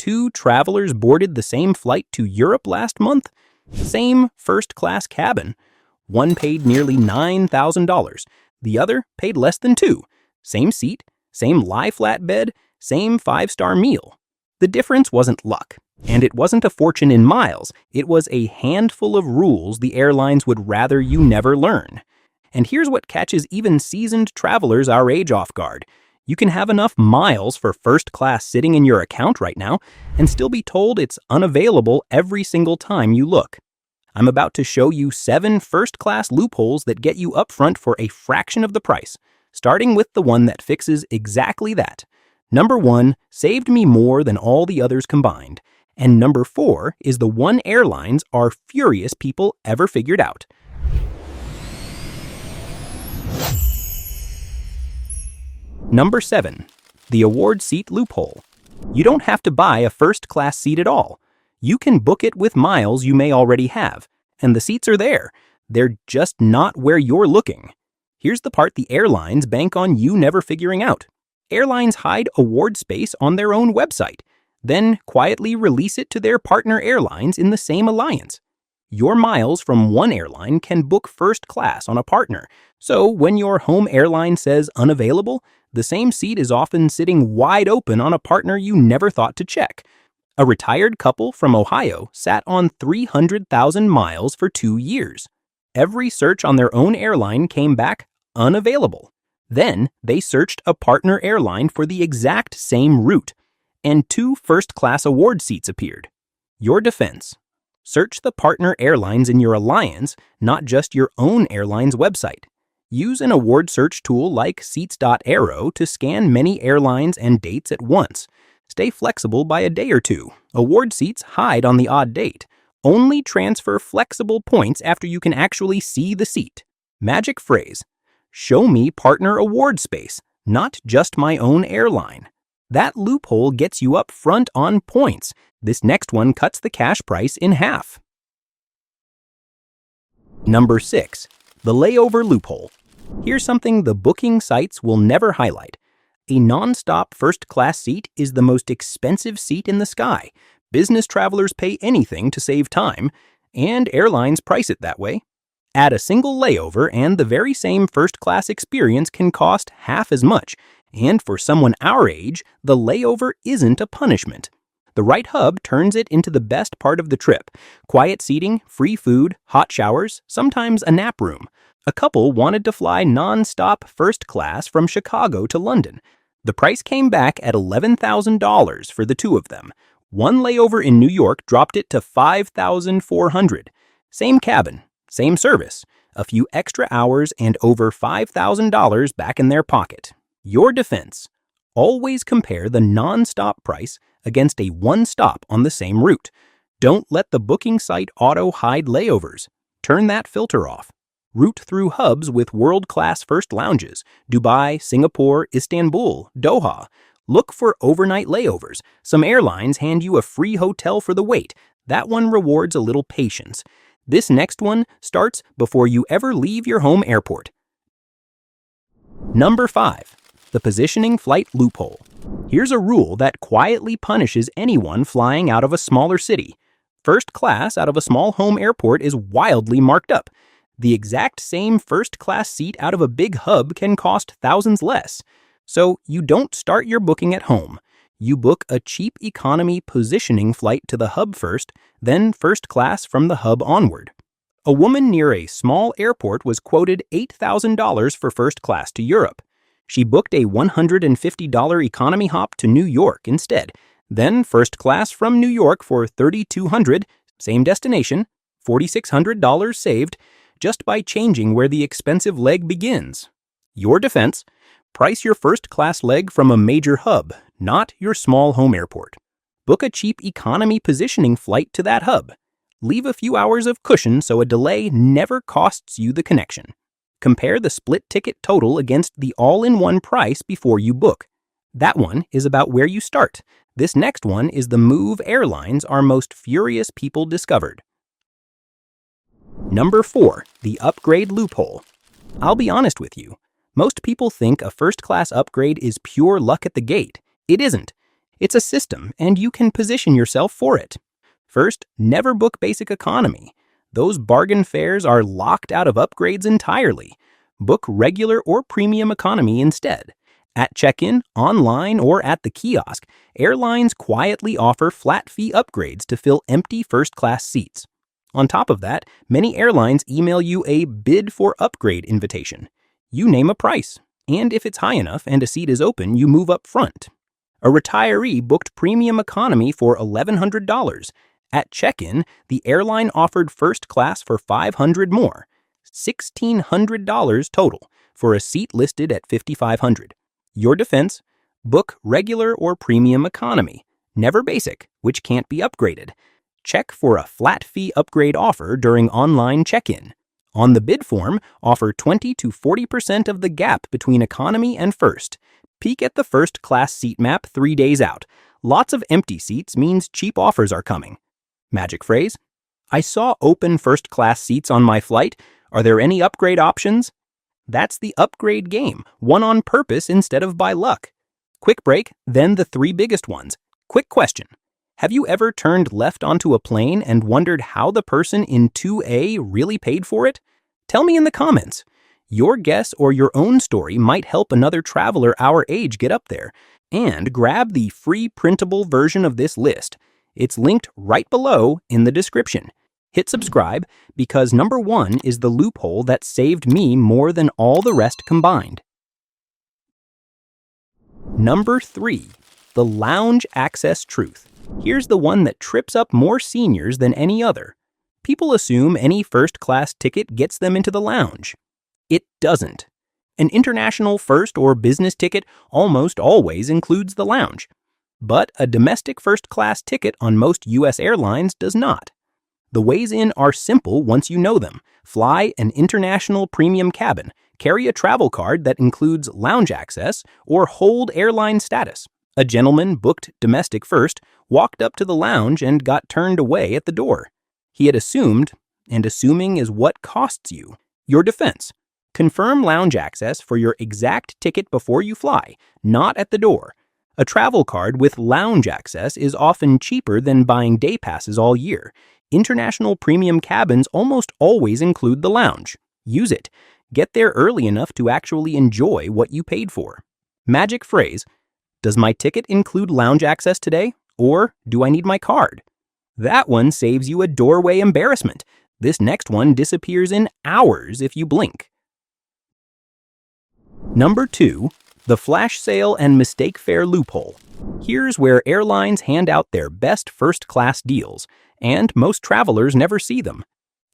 2 travelers boarded the same flight to Europe last month. Same first-class cabin. One paid nearly $9,000. The other paid less than $2,000. Same seat, same lie-flat bed, same 5-star meal. The difference wasn't luck, and it wasn't a fortune in miles. It was a handful of rules the airlines would rather you never learn. And here's what catches even seasoned travelers our age off guard. You can have enough miles for first class sitting in your account right now and still be told it's unavailable every single time you look. I'm about to show you 7 first-class loopholes that get you upfront for a fraction of the price, starting with the one that fixes exactly that. Number 1 saved me more than all the others combined. And number 4 is the one airlines are furious people ever figured out. Number 7. The Award-Seat Loophole. You don't have to buy a first-class seat at all. You can book it with miles you may already have, and the seats are there. They're just not where you're looking. Here's the part the airlines bank on you never figuring out. Airlines hide award space on their own website, then quietly release it to their partner airlines in the same alliance. Your miles from one airline can book first class on a partner, so when your home airline says unavailable, the same seat is often sitting wide open on a partner you never thought to check. A retired couple from Ohio sat on 300,000 miles for 2 years. Every search on their own airline came back unavailable. Then they searched a partner airline for the exact same route, and 2 first-class award seats appeared. Your defense: search the partner airlines in your alliance, not just your own airline's website. Use an award search tool like Seats.aero to scan many airlines and dates at once. Stay flexible by a day or two. Award seats hide on the odd date. Only transfer flexible points after you can actually see the seat. Magic phrase: show me partner award space, not just my own airline. That loophole gets you up front on points. This next one cuts the cash price in half. Number 6. The Layover Loophole. Here's something the booking sites will never highlight. A nonstop first-class seat is the most expensive seat in the sky. Business travelers pay anything to save time, and airlines price it that way. Add a single layover and the very same first-class experience can cost half as much. And for someone our age, the layover isn't a punishment. The right hub turns it into the best part of the trip. Quiet seating, free food, hot showers, sometimes a nap room. A couple wanted to fly non-stop first class from Chicago to London. The price came back at $11,000 for the 2 of them. One layover in New York dropped it to $5,400. Same cabin, same service, a few extra hours and over $5,000 back in their pocket. Your defense: always compare the non-stop price against a one-stop on the same route. Don't let the booking site auto-hide layovers. Turn that filter off. Route through hubs with world-class first lounges: Dubai, Singapore, Istanbul, Doha. Look for overnight layovers. Some airlines hand you a free hotel for the wait. That one rewards a little patience. This next one starts before you ever leave your home airport. Number 5. The Positioning-Flight Loophole. Here's a rule that quietly punishes anyone flying out of a smaller city. First class out of a small home airport is wildly marked up. The exact same first-class seat out of a big hub can cost thousands less. So you don't start your booking at home. You book a cheap economy positioning flight to the hub first, then first class from the hub onward. A woman near a small airport was quoted $8,000 for first class to Europe. She booked a $150 economy hop to New York instead, then first class from New York for $3,200, same destination, $4,600 saved, just by changing where the expensive leg begins. Your defense: price your first-class leg from a major hub, not your small home airport. Book a cheap economy positioning flight to that hub. Leave a few hours of cushion so a delay never costs you the connection. Compare the split ticket total against the all-in-one price before you book. That one is about where you start. This next one is the move airlines our most furious people discovered. Number 4. The Upgrade Loophole. I'll be honest with you. Most people think a first-class upgrade is pure luck at the gate. It isn't. It's a system, and you can position yourself for it. First, never book basic economy. Those bargain fares are locked out of upgrades entirely. Book regular or premium economy instead. At check-in, online, or at the kiosk, airlines quietly offer flat-fee upgrades to fill empty first-class seats. On top of that, many airlines email you a bid for upgrade invitation. You name a price, and if it's high enough and a seat is open, you move up front. A retiree booked premium economy for $1,100. At check-in, the airline offered first class for $500 more, $1,600 total, for a seat listed at $5,500. Your defense: book regular or premium economy, never basic, which can't be upgraded. Check for a flat fee upgrade offer during online check-in. On the bid form, offer 20 to 40% of the gap between economy and first. Peek at the first class seat map 3 days out. Lots of empty seats means cheap offers are coming. Magic phrase: I saw open first class seats on my flight. Are there any upgrade options? That's the upgrade game, won on purpose instead of by luck. Quick break, then the 3 biggest ones. Quick question: have you ever turned left onto a plane and wondered how the person in 2A really paid for it? Tell me in the comments. Your guess or your own story might help another traveler our age get up there. And grab the free printable version of this list. It's linked right below in the description. Hit subscribe because number 1 is the loophole that saved me more than all the rest combined. Number 3, the lounge access truth. Here's the one that trips up more seniors than any other. People assume any first-class ticket gets them into the lounge. It doesn't. An international first or business ticket almost always includes the lounge. But a domestic first-class ticket on most U.S. airlines does not. The ways in are simple once you know them. Fly an international premium cabin, carry a travel card that includes lounge access, or hold airline status. A gentleman booked domestic first, walked up to the lounge, and got turned away at the door. He had assumed, and assuming is what costs you. Your defense: confirm lounge access for your exact ticket before you fly, not at the door. A travel card with lounge access is often cheaper than buying day passes all year. International premium cabins almost always include the lounge. Use it. Get there early enough to actually enjoy what you paid for. Magic phrase: does my ticket include lounge access today? Or do I need my card? That one saves you a doorway embarrassment. This next one disappears in hours if you blink. Number 2, the flash sale and mistake fare loophole. Here's where airlines hand out their best first-class deals, and most travelers never see them.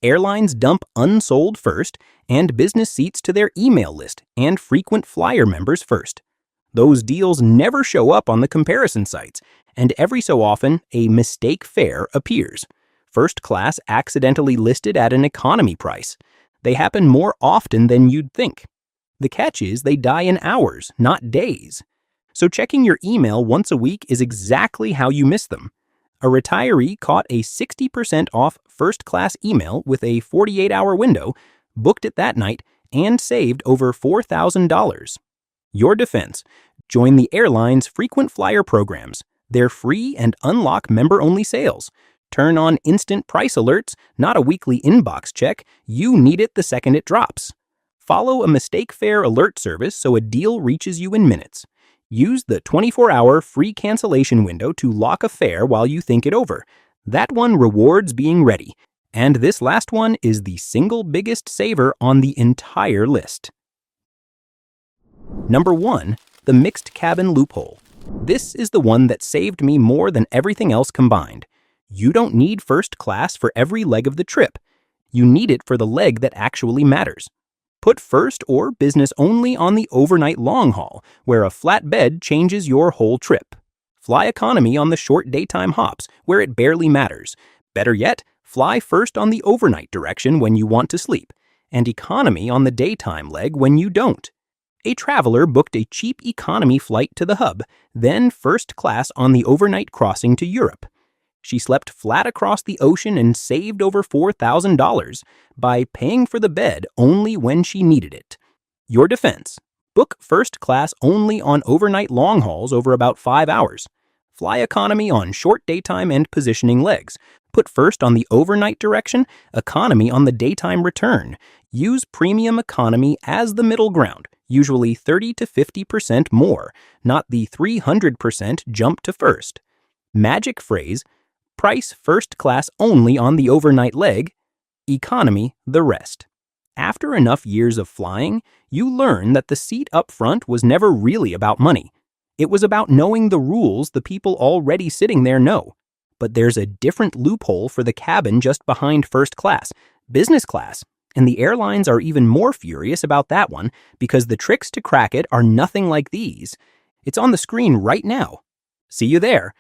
Airlines dump unsold first and business seats to their email list and frequent flyer members first. Those deals never show up on the comparison sites, and every so often, a mistake fare appears. First class accidentally listed at an economy price. They happen more often than you'd think. The catch is they die in hours, not days. So checking your email once a week is exactly how you miss them. A retiree caught a 60% off first-class email with a 48-hour window, booked it that night, and saved over $4,000. Your defense: join the airline's frequent flyer programs. They're free and unlock member-only sales. Turn on instant price alerts, not a weekly inbox check. You need it the second it drops. Follow a mistake fare alert service so a deal reaches you in minutes. Use the 24-hour free cancellation window to lock a fare while you think it over. That one rewards being ready. And this last one is the single biggest saver on the entire list. Number 1, the Mixed-Cabin Loophole. This is the one that saved me more than everything else combined. You don't need first class for every leg of the trip. You need it for the leg that actually matters. Put first or business only on the overnight long haul, where a flat bed changes your whole trip. Fly economy on the short daytime hops, where it barely matters. Better yet, fly first on the overnight direction when you want to sleep, and economy on the daytime leg when you don't. A traveler booked a cheap economy flight to the hub, then first class on the overnight crossing to Europe. She slept flat across the ocean and saved over $4,000 by paying for the bed only when she needed it. Your defense: book first class only on overnight long hauls over about 5 hours. Fly economy on short daytime and positioning legs. Put first on the overnight direction, economy on the daytime return. Use premium economy as the middle ground, usually 30 to 50% more, not the 300% jump to first. Magic phrase, price first class only on the overnight leg, economy the rest. After enough years of flying, you learn that the seat up front was never really about money. It was about knowing the rules the people already sitting there know. But there's a different loophole for the cabin just behind first class, business class, and the airlines are even more furious about that one because the tricks to crack it are nothing like these. It's on the screen right now. See you there.